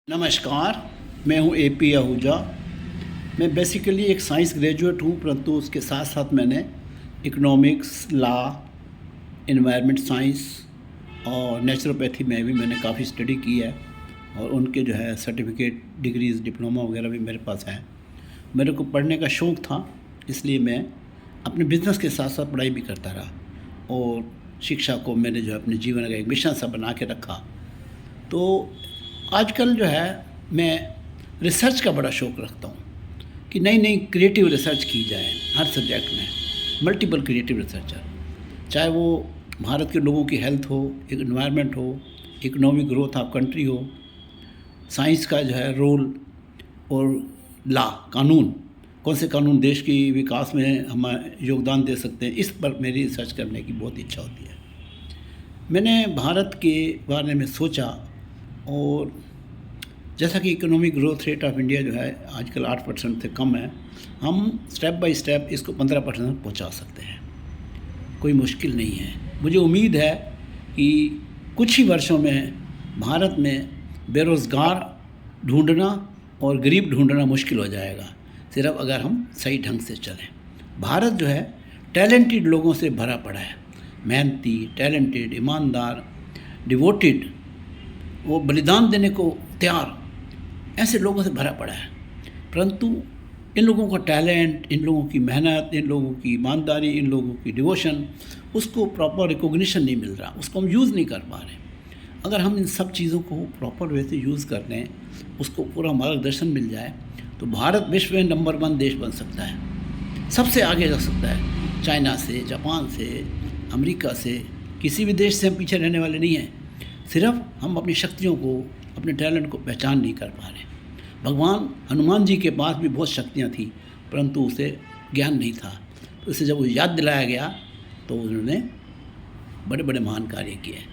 नमस्कार, मैं हूं एपी आहूजा। मैं बेसिकली एक साइंस ग्रेजुएट हूं, परंतु उसके साथ साथ मैंने इकोनॉमिक्स, लॉ, एनवायरनमेंट साइंस और नेचुरोपैथी में भी मैंने काफ़ी स्टडी की है और उनके जो है सर्टिफिकेट, डिग्रीज़, डिप्लोमा वगैरह भी मेरे पास हैं। मेरे को पढ़ने का शौक़ था, इसलिए मैं अपने बिज़नेस के साथ साथ पढ़ाई भी करता रहा और शिक्षा को मैंने जो है अपने जीवन का एक मिशन सा बना के रखा। तो आजकल जो है मैं रिसर्च का बड़ा शौक़ रखता हूँ कि नई नई क्रिएटिव रिसर्च की जाए हर सब्जेक्ट में, मल्टीपल क्रिएटिव रिसर्चर, चाहे वो भारत के लोगों की हेल्थ हो, एनवायरनमेंट हो, इकोनॉमिक ग्रोथ ऑफ कंट्री हो, साइंस का जो है रोल और लॉ, कानून, कौन से कानून देश की विकास में हम योगदान दे सकते हैं, इस पर मेरी रिसर्च करने की बहुत इच्छा होती है। मैंने भारत के बारे में सोचा और जैसा कि economic growth rate of India जो है आजकल 8% से कम है, हम स्टेप बाय स्टेप इसको 15% पहुंचा सकते हैं। कोई मुश्किल नहीं है। मुझे उम्मीद है कि कुछ ही वर्षों में भारत में बेरोज़गार ढूंढना और गरीब ढूंढना मुश्किल हो जाएगा, सिर्फ अगर हम सही ढंग से चलें। भारत जो है टैलेंटेड लोगों से भरा पड़ा है, मेहनती, टैलेंटेड, ईमानदार, डिवोटेड, वो बलिदान देने को तैयार, ऐसे लोगों से भरा पड़ा है। परंतु इन लोगों का टैलेंट, इन लोगों की मेहनत, इन लोगों की ईमानदारी, इन लोगों की डिवोशन, उसको प्रॉपर रिकॉग्निशन नहीं मिल रहा, उसको हम यूज़ नहीं कर पा रहे। अगर हम इन सब चीज़ों को प्रॉपर वे से यूज़ कर लें, उसको पूरा मार्गदर्शन मिल जाए, तो भारत विश्व में नंबर 1 देश बन सकता है, सबसे आगे जा सकता है। चाइना से, जापान से, अमेरिका से, किसी भी देश से हम पीछे रहने वाले नहीं हैं। सिर्फ हम अपनी शक्तियों को, अपने टैलेंट को पहचान नहीं कर पा रहे। भगवान हनुमान जी के पास भी बहुत शक्तियाँ थी, परंतु उसे ज्ञान नहीं था। तो उसे जब वो याद दिलाया गया तो उन्होंने बड़े बड़े महान कार्य किए।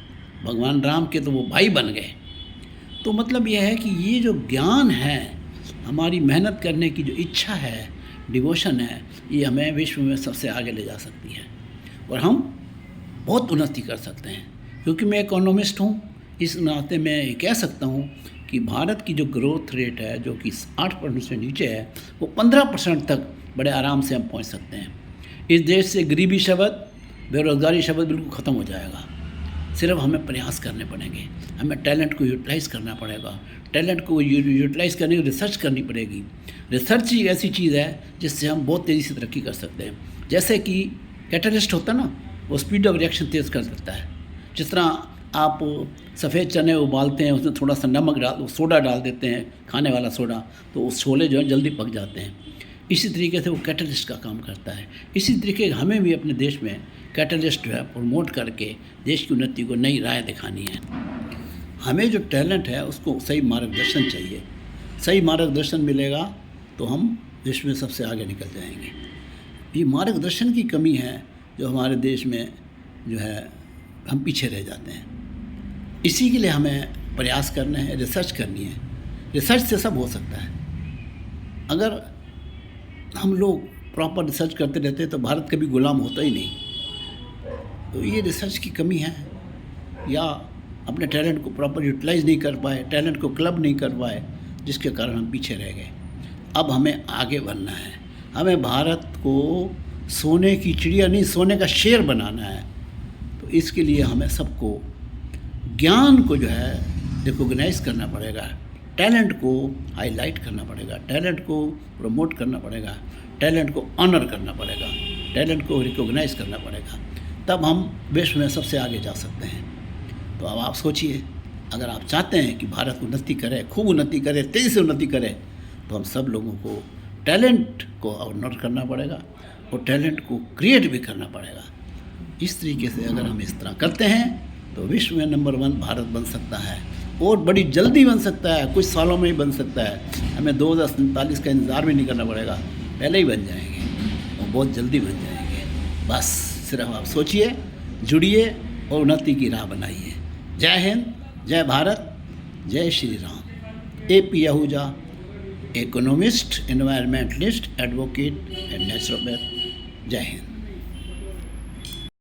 भगवान राम के तो वो भाई बन गए। तो मतलब यह है कि ये जो ज्ञान है, हमारी मेहनत करने की जो इच्छा है, डिवोशन है, ये हमें विश्व में सबसे आगे ले जा सकती है और हम बहुत उन्नति कर सकते हैं। क्योंकि मैं इकोनॉमिस्ट हूँ, इस नाते मैं ये कह सकता हूँ कि भारत की जो ग्रोथ रेट है, जो कि 8% से नीचे है, वो 15% तक बड़े आराम से हम पहुँच सकते हैं। इस देश से गरीबी शब्द, बेरोज़गारी शब्द बिल्कुल ख़त्म हो जाएगा। सिर्फ हमें प्रयास करने पड़ेंगे, हमें टैलेंट को यूटिलाइज़ करना पड़ेगा, टैलेंट को यूटिलाइज़ करने की रिसर्च करनी पड़ेगी। रिसर्च ही ऐसी चीज़ है जिससे हम बहुत तेज़ी से तरक्की कर सकते हैं। जैसे कि कैटलिस्ट होता है ना, वो स्पीड ऑफ रिएक्शन तेज़ कर सकता है। जिस तरह आप सफ़ेद चने उबालते हैं, उसमें थोड़ा सा नमक डाल, सोडा डाल देते हैं, खाने वाला सोडा, तो वो छोले जो है जल्दी पक जाते हैं। इसी तरीके से वो कैटलिस्ट का काम करता है। इसी तरीके हमें भी अपने देश में कैटलिस्ट जो है प्रमोट करके देश की उन्नति को नई राह दिखानी है। हमें जो टैलेंट है उसको सही मार्गदर्शन चाहिए। सही मार्गदर्शन मिलेगा तो हम विश्व में सबसे आगे निकल जाएंगे। ये मार्गदर्शन की कमी है जो हमारे देश में जो है हम पीछे रह जाते हैं। इसी के लिए हमें प्रयास करने हैं, रिसर्च करनी है। रिसर्च से सब हो सकता है। अगर हम लोग प्रॉपर रिसर्च करते रहते तो भारत कभी गुलाम होता ही नहीं। तो ये रिसर्च की कमी है, या अपने टैलेंट को प्रॉपर यूटिलाइज़ नहीं कर पाए, टैलेंट को क्लब नहीं कर पाए, जिसके कारण हम पीछे रह गए। अब हमें आगे बढ़ना है। हमें भारत को सोने की चिड़िया नहीं, सोने का शेर बनाना है। तो इसके लिए हमें सबको ज्ञान को जो है रिकॉग्नाइज़ करना पड़ेगा, टैलेंट को हाईलाइट करना पड़ेगा, टैलेंट को प्रमोट करना पड़ेगा, टैलेंट को ऑनर करना पड़ेगा, टैलेंट को रिकॉग्नाइज़ करना पड़ेगा। तब हम विश्व में सबसे आगे जा सकते हैं। तो अब आप सोचिए, अगर आप चाहते हैं कि भारत उन्नति करे, खूब उन्नति करे, तेज़ी से उन्नति करे, तो हम सब लोगों को टैलेंट को ऑनर करना पड़ेगा और टैलेंट को क्रिएट भी करना पड़ेगा। इस तरीके से अगर हम इस तरह करते हैं तो विश्व में नंबर 1 भारत बन सकता है और बड़ी जल्दी बन सकता है। कुछ सालों में ही बन सकता है। हमें 2047 का इंतज़ार भी नहीं करना पड़ेगा, पहले ही बन जाएंगे और बहुत जल्दी बन जाएंगे। बस सिर्फ आप सोचिए, जुड़िए और उन्नति की राह बनाइए। जय हिंद, जय भारत, जय Shri Ram. AP Ahuja, economist, environmentalist, advocate and naturopath. जय हिंद।